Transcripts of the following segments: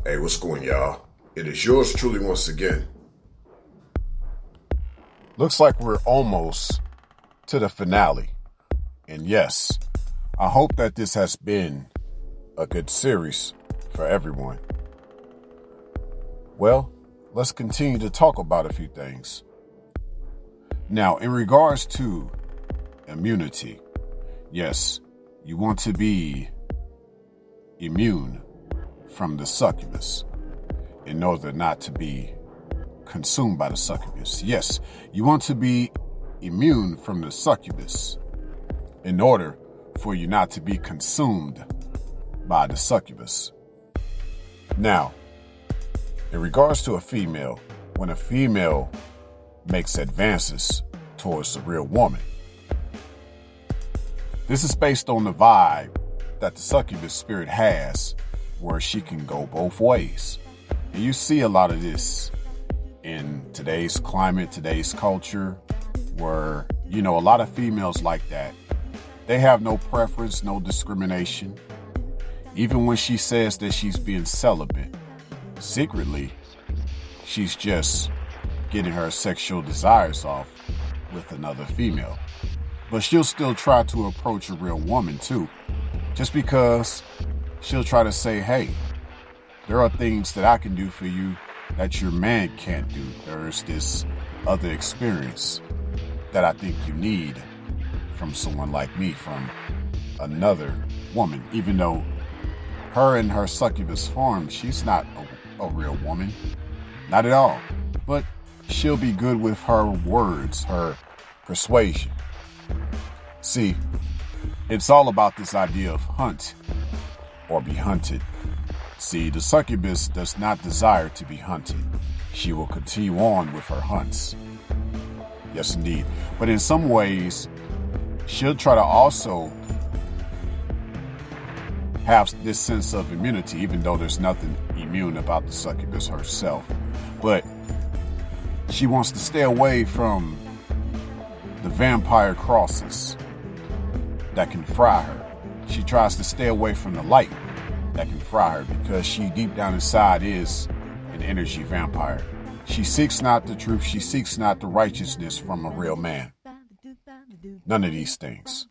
Hey, what's going, y'all? It is yours truly once again. Looks like we're almost to the finale. And yes, I hope that this has been a good series for everyone. Well, let's continue to talk about a few things. Now, in regards to immunity, yes, you want to be immune from the succubus in order not to be consumed by the succubus. Yes, you want to be immune from the succubus in order for you not to be consumed by the succubus. Now, in regards to a female, when a female makes advances towards a real woman, this is based on the vibe that the succubus spirit has, where she can go both ways. And you see a lot of this in today's climate, today's culture, where, a lot of females like that. They have no preference, no discrimination. Even when she says that she's being celibate, secretly, she's just getting her sexual desires off with another female. But she'll still try to approach a real woman too, just because she'll try to say, hey, there are things that I can do for you that your man can't do. There's this other experience that I think you need from someone like me, from another woman, even though her in her succubus form, she's not a real woman, not at all. But she'll be good with her words, her persuasion. See, it's all about this idea of hunt or be hunted. See, the succubus does not desire to be hunted. She will continue on with her hunts. Yes, indeed. But in some ways, she'll try to also have this sense of immunity, even though there's nothing immune about the succubus herself. But she wants to stay away from the vampire crosses that can fry her. She tries to stay away from the light that can fry her, because she deep down inside is an energy vampire. She seeks not the truth. She seeks not the righteousness from a real man. None of these things.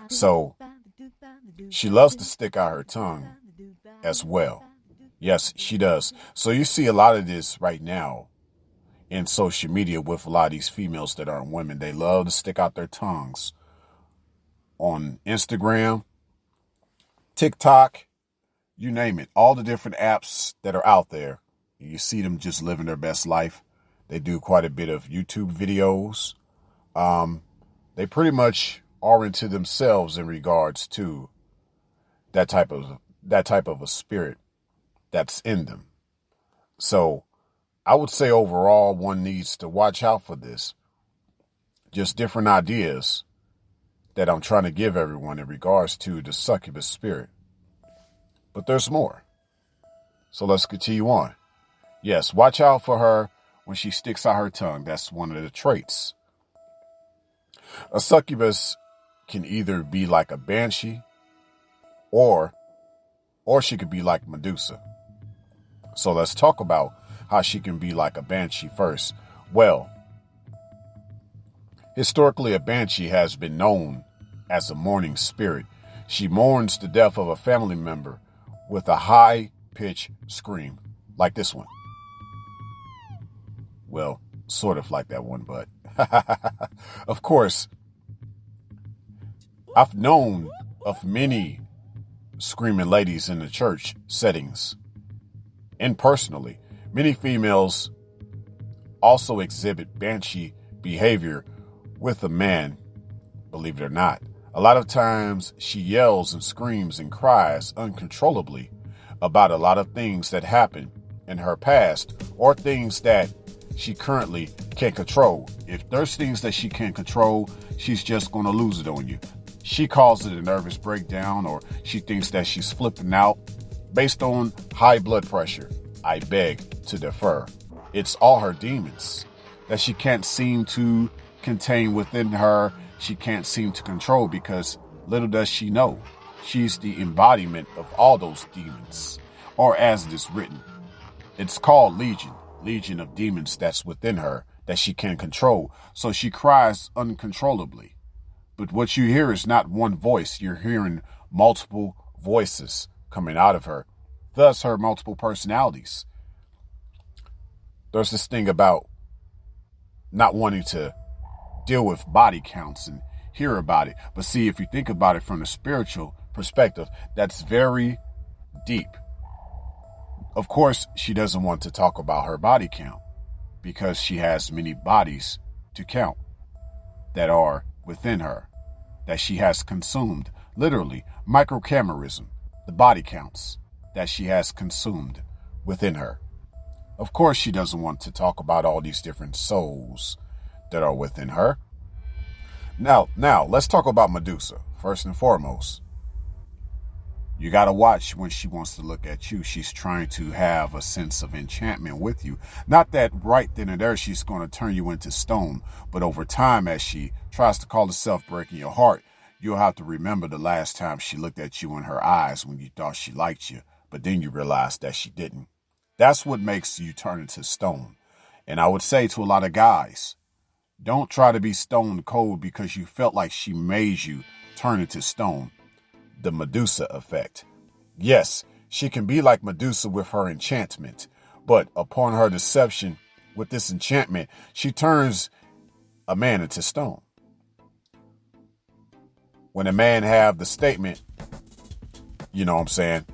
So she loves to stick out her tongue as well. Yes, she does. So you see a lot of this right now in social media with a lot of these females that aren't women. They love to stick out their tongues on Instagram, TikTok, you name it. All the different apps that are out there. You see them just living their best life. They do quite a bit of YouTube videos. They pretty much are into themselves in regards to that type of a spirit that's in them. So I would say overall, one needs to watch out for this. Just different ideas that I'm trying to give everyone in regards to the succubus spirit. But there's more. So let's continue on. Yes, watch out for her when she sticks out her tongue. That's one of the traits. A succubus can either be like a banshee or she could be like Medusa. So let's talk about how she can be like a banshee first. Well, historically, a banshee has been known as a mourning spirit. She mourns the death of a family member with a high-pitched scream, like this one. Well, sort of like that one, but of course, I've known of many screaming ladies in the church settings, and personally, many females also exhibit banshee behavior with a man, believe it or not. A lot of times she yells and screams and cries uncontrollably about a lot of things that happened in her past or things that she currently can't control. If there's things that she can't control, she's just going to lose it on you. She calls it a nervous breakdown, or she thinks that she's flipping out based on high blood pressure. I beg to defer. It's all her demons that she can't seem to contain within her. She can't seem to control, because little does she know, she's the embodiment of all those demons or as it is written. It's called legion of demons that's within her that she can control, so she cries uncontrollably. But what you hear is not one voice, you're hearing multiple voices coming out of her, thus her multiple personalities. There's this thing about not wanting to deal with body counts and hear about it. But see, if you think about it from the spiritual perspective, that's very deep. Of course, she doesn't want to talk about her body count because she has many bodies to count that are within her, that she has consumed. Literally, microcamerism, the body counts that she has consumed within her. Of course, she doesn't want to talk about all these different souls that are within her. Now, let's talk about Medusa. First and foremost, you got to watch when she wants to look at you. She's trying to have a sense of enchantment with you. Not that right then and there she's going to turn you into stone, but over time, as she tries to call herself breaking your heart, you'll have to remember the last time she looked at you in her eyes when you thought she liked you, but then you realized that she didn't. That's what makes you turn into stone. And I would say to a lot of guys, don't try to be stone cold because you felt like she made you turn into stone. The Medusa effect. Yes, she can be like Medusa with her enchantment, but upon her deception with this enchantment, she turns a man into stone. When a man have the statement, you know what I'm saying,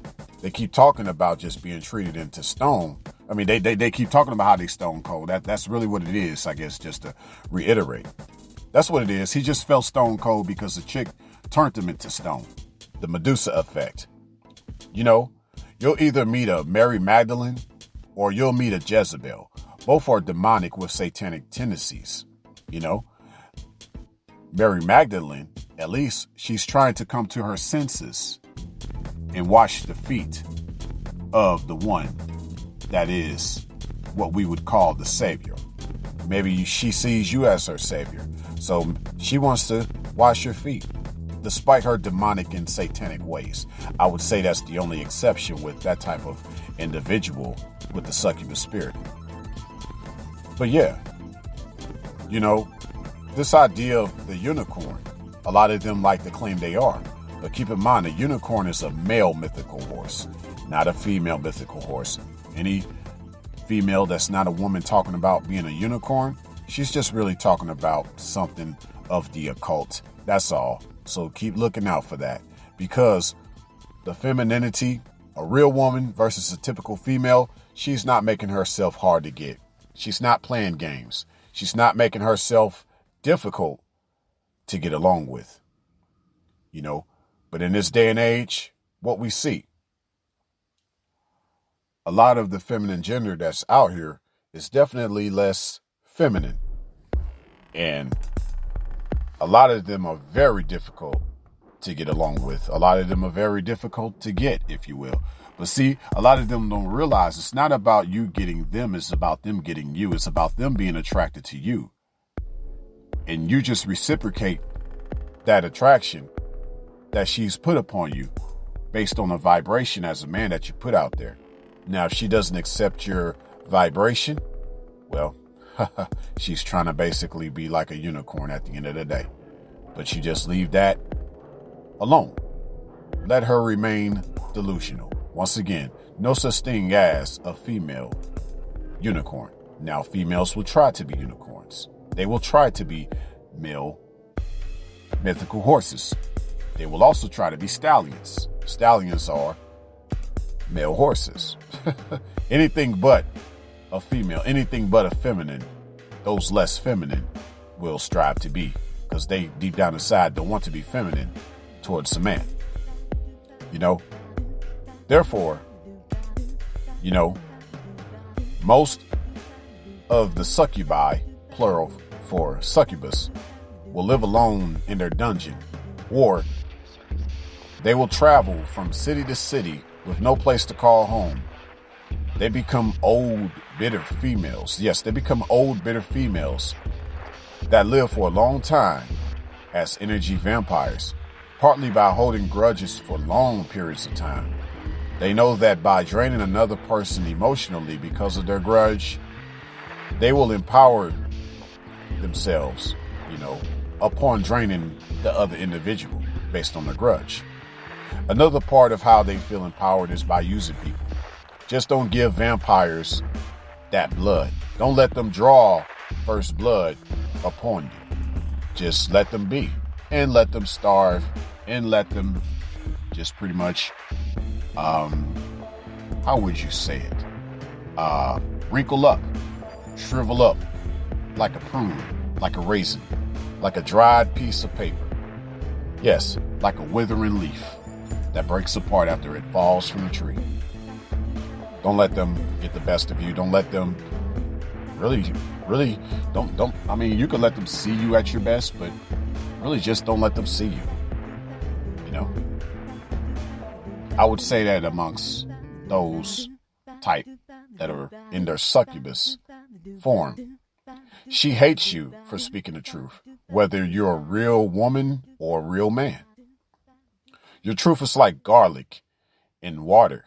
they keep talking about just being treated into stone. I mean, they keep talking about how they stone cold. That's really what it is, I guess, just to reiterate. That's what it is. He just felt stone cold because the chick turned him into stone. The Medusa effect. You know, you'll either meet a Mary Magdalene or you'll meet a Jezebel. Both are demonic with satanic tendencies. You know, Mary Magdalene, at least she's trying to come to her senses and wash the feet of the one that is what we would call the Savior. Maybe she sees you as her Savior, so she wants to wash your feet. Despite her demonic and satanic ways, I would say that's the only exception with that type of individual with the succubus spirit. But yeah, you know, this idea of the unicorn, a lot of them like to claim they are. But keep in mind, a unicorn is a male mythical horse, not a female mythical horse. Any female that's not a woman talking about being a unicorn, she's just really talking about something of the occult. That's all. So keep looking out for that, because the femininity, a real woman versus a typical female, she's not making herself hard to get. She's not playing games. She's not making herself difficult to get along with. You know, but in this day and age, what we see, a lot of the feminine gender that's out here is definitely less feminine. And a lot of them are very difficult to get along with. A lot of them are very difficult to get, if you will. But see, a lot of them don't realize it's not about you getting them. It's about them getting you. It's about them being attracted to you. And you just reciprocate that attraction that she's put upon you based on a vibration as a man that you put out there. Now, if she doesn't accept your vibration, well, she's trying to basically be like a unicorn at the end of the day. But you just leave that alone. Let her remain delusional. Once again, no such thing as a female unicorn. Now, females will try to be unicorns. They will try to be male mythical horses. They will also try to be stallions. Stallions are male horses. Anything but a female, anything but a feminine, those less feminine will strive to be, because they deep down inside don't want to be feminine towards a man. You know, therefore, you know, most of the succubi, plural for succubus, will live alone in their dungeon, or they will travel from city to city with no place to call home. They become old, bitter females. Yes, they become old, bitter females that live for a long time as energy vampires, partly by holding grudges for long periods of time. They know that by draining another person emotionally because of their grudge, they will empower themselves, upon draining the other individual based on the grudge. Another part of how they feel empowered is by using people. Just don't give vampires that blood. Don't let them draw first blood upon you. Just let them be, and let them starve, and let them just pretty much, how would you say it? Wrinkle up, shrivel up, like a prune, like a raisin, like a dried piece of paper. Yes, like a withering leaf that breaks apart after it falls from the tree. Don't let them get the best of you. Don't let them really, I mean, you can let them see you at your best, but really just don't let them see you. I would say that amongst those type that are in their succubus form, she hates you for speaking the truth, whether you're a real woman or a real man. Your truth is like garlic in water.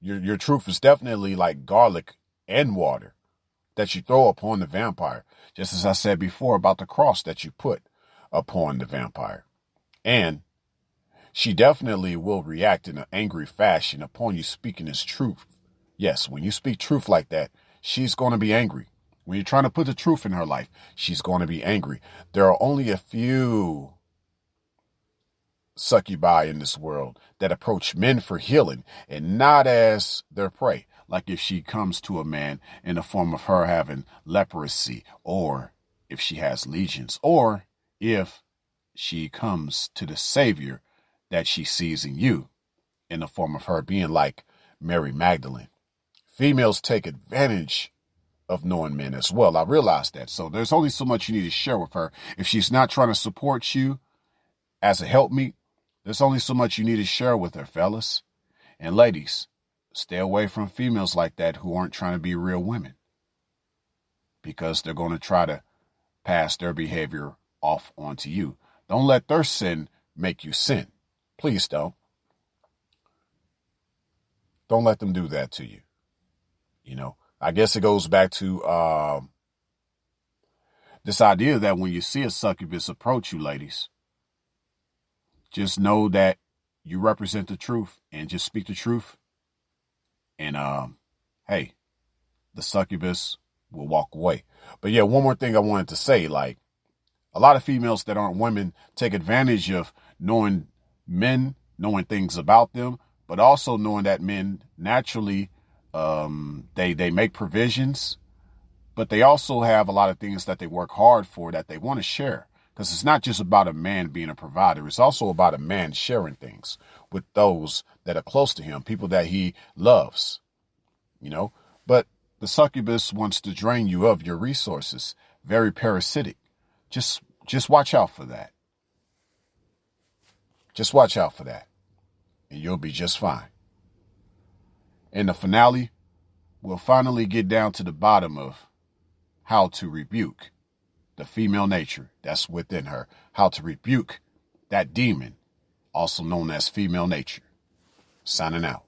Your truth is definitely like garlic and water that you throw upon the vampire, just as I said before about the cross that you put upon the vampire. And she definitely will react in an angry fashion upon you speaking this truth. Yes, when you speak truth like that, she's going to be angry. When you're trying to put the truth in her life, she's going to be angry. There are only a few succubi in this world that approach men for healing and not as their prey. Like if she comes to a man in the form of her having leprosy, or if she has legions, or if she comes to the Savior that she sees in you in the form of her being like Mary Magdalene. Females take advantage of knowing men as well. I realize that. So there's only so much you need to share with her. If she's not trying to support you as a helpmeet, there's only so much you need to share with her, fellas. And ladies, stay away from females like that who aren't trying to be real women, because they're going to try to pass their behavior off onto you. Don't let their sin make you sin. Please don't. Don't let them do that to you. I guess it goes back to this idea that when you see a succubus approach you, ladies, just know that you represent the truth and just speak the truth. And, hey, the succubus will walk away. But yeah, one more thing I wanted to say, like a lot of females that aren't women take advantage of knowing men, knowing things about them, but also knowing that men naturally, they make provisions, but they also have a lot of things that they work hard for that they want to share. Because it's not just about a man being a provider. It's also about a man sharing things with those that are close to him, people that he loves, But the succubus wants to drain you of your resources. Very parasitic. Just watch out for that. Just watch out for that. And you'll be just fine. In the finale, we'll finally get down to the bottom of how to rebuke the female nature that's within her, how to rebuke that demon, also known as female nature. Signing out.